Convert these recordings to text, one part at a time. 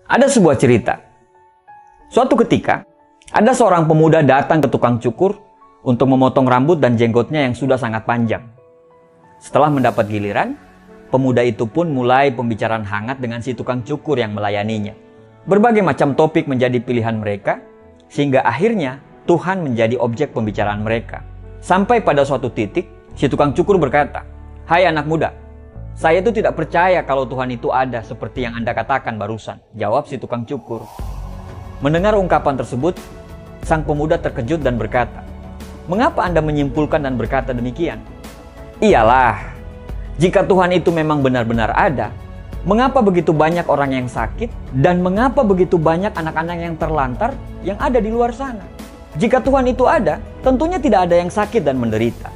Ada sebuah cerita. Suatu ketika, ada seorang pemuda datang ke tukang cukur untuk memotong rambut dan jenggotnya yang sudah sangat panjang. Setelah mendapat giliran, pemuda itu pun mulai pembicaraan hangat dengan si tukang cukur yang melayaninya. Berbagai macam topik menjadi pilihan mereka, sehingga akhirnya Tuhan menjadi objek pembicaraan mereka. Sampai pada suatu titik, si tukang cukur berkata, "Hai anak muda, saya itu tidak percaya kalau Tuhan itu ada seperti yang Anda katakan barusan," jawab si tukang cukur. Mendengar ungkapan tersebut, sang pemuda terkejut dan berkata, "Mengapa Anda menyimpulkan dan berkata demikian?" "Iyalah, jika Tuhan itu memang benar-benar ada, mengapa begitu banyak orang yang sakit dan mengapa begitu banyak anak-anak yang terlantar yang ada di luar sana? Jika Tuhan itu ada, tentunya tidak ada yang sakit dan menderita.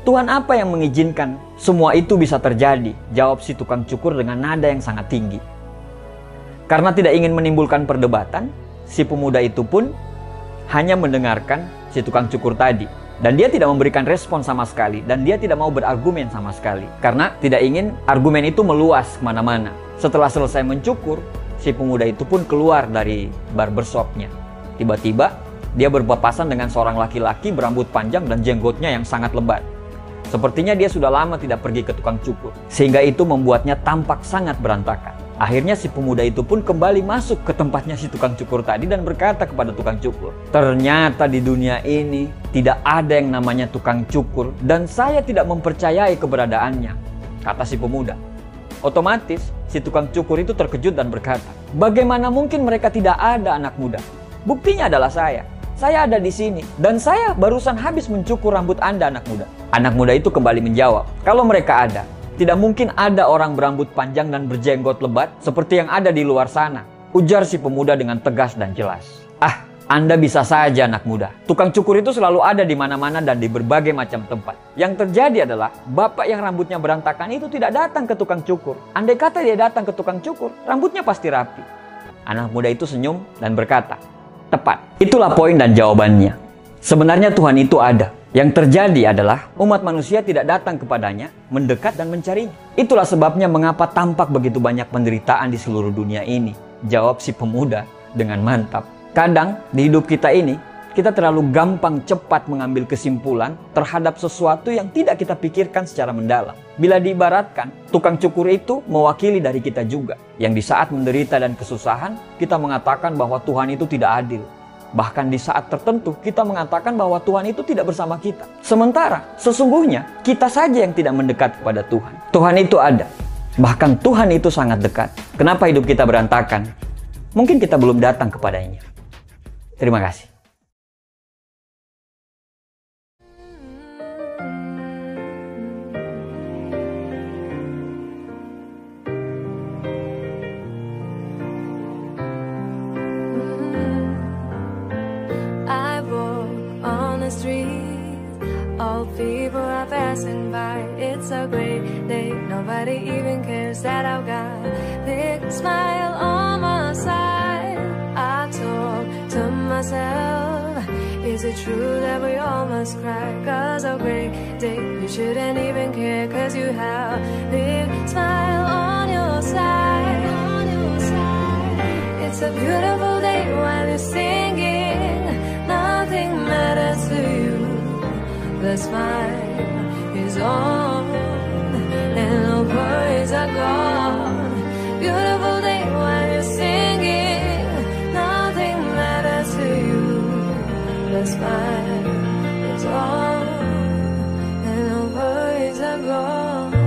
Tuhan apa yang mengizinkan semua itu bisa terjadi?" jawab si tukang cukur dengan nada yang sangat tinggi. Karena tidak ingin menimbulkan perdebatan, si pemuda itu pun hanya mendengarkan si tukang cukur tadi. Dan dia tidak memberikan respon sama sekali. Dan dia tidak mau berargumen sama sekali. Karena tidak ingin argumen itu meluas kemana-mana. Setelah selesai mencukur, si pemuda itu pun keluar dari barbershopnya. Tiba-tiba, dia berpapasan dengan seorang laki-laki berambut panjang dan jenggotnya yang sangat lebat. Sepertinya dia sudah lama tidak pergi ke tukang cukur. Sehingga itu membuatnya tampak sangat berantakan. Akhirnya si pemuda itu pun kembali masuk ke tempatnya si tukang cukur tadi dan berkata kepada tukang cukur, "Ternyata di dunia ini tidak ada yang namanya tukang cukur dan saya tidak mempercayai keberadaannya," kata si pemuda. Otomatis si tukang cukur itu terkejut dan berkata, "Bagaimana mungkin mereka tidak ada, anak muda? Buktinya adalah saya. Saya ada di sini dan saya barusan habis mencukur rambut Anda, anak muda." Anak muda itu kembali menjawab, "Kalau mereka ada, tidak mungkin ada orang berambut panjang dan berjenggot lebat seperti yang ada di luar sana," ujar si pemuda dengan tegas dan jelas. "Ah, Anda bisa saja anak muda. Tukang cukur itu selalu ada di mana-mana dan di berbagai macam tempat. Yang terjadi adalah bapak yang rambutnya berantakan itu tidak datang ke tukang cukur. Andai kata dia datang ke tukang cukur, rambutnya pasti rapi." Anak muda itu senyum dan berkata, "Tepat. Itulah poin dan jawabannya. Sebenarnya Tuhan itu ada. Yang terjadi adalah umat manusia tidak datang kepadanya, mendekat dan mencarinya. Itulah sebabnya mengapa tampak begitu banyak penderitaan di seluruh dunia ini," jawab si pemuda dengan mantap. Kadang di hidup kita ini, kita terlalu gampang cepat mengambil kesimpulan terhadap sesuatu yang tidak kita pikirkan secara mendalam. Bila diibaratkan, tukang cukur itu mewakili dari kita juga. Yang di saat menderita dan kesusahan, kita mengatakan bahwa Tuhan itu tidak adil. Bahkan di saat tertentu kita mengatakan bahwa Tuhan itu tidak bersama kita. Sementara sesungguhnya kita saja yang tidak mendekat kepada Tuhan. Tuhan itu ada. Bahkan Tuhan itu sangat dekat. Kenapa hidup kita berantakan? Mungkin kita belum datang kepadanya. Terima kasih. Streets, all people are passing by. It's a great day, nobody even cares that I've got a big smile on my side. I talk to myself, is it true that we all must cry? 'Cause a great day, you shouldn't even care, 'cause you have a big smile on your side. It's a beautiful day while you're singing, nothing matters to you. The smile is on and no worries are gone. Beautiful day while you're singing, nothing matters to you. The smile is on and no worries are gone.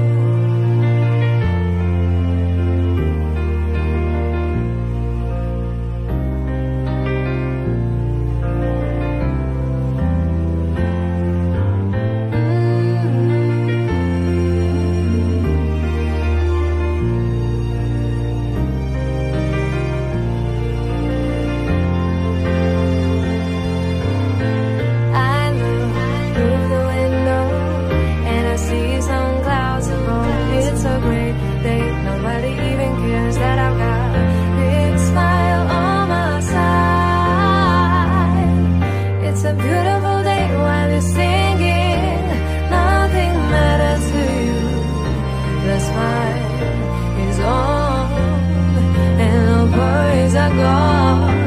are gone.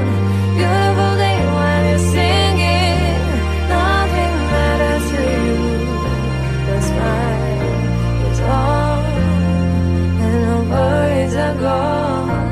Beautiful day when you're singing. Nothing matters to you. The smile is on, and the worries are gone.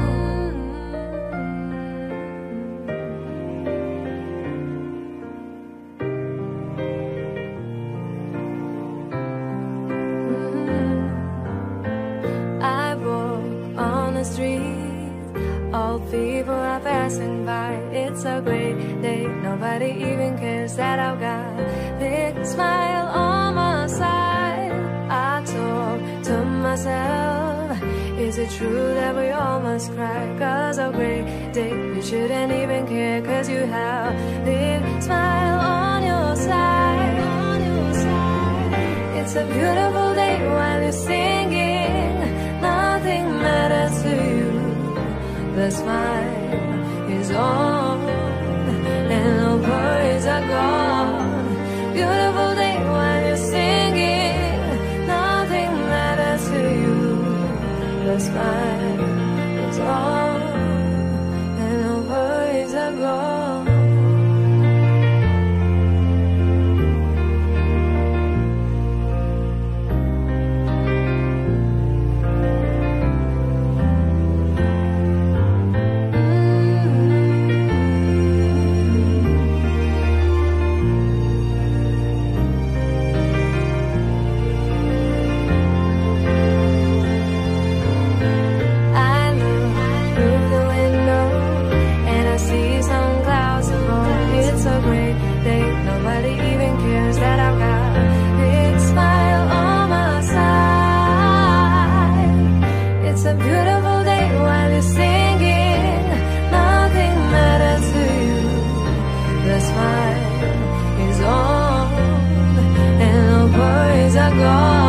I walk on the street, all people are passing by. It's a great day, nobody even cares that I've got a big smile on my side. I talk to myself, is it true that we all must cry? Cause a great day, you shouldn't even care, cause you have a big smile on your side. It's a beautiful day while you're singing. Nothing matters to you. The smile is on, and the worries are gone. Beautiful day while you're singing. Nothing matters to you. The smile is on, and the worries are gone. It's a beautiful day while you're singing. Nothing matters to you. The smile is on, and the worries are gone.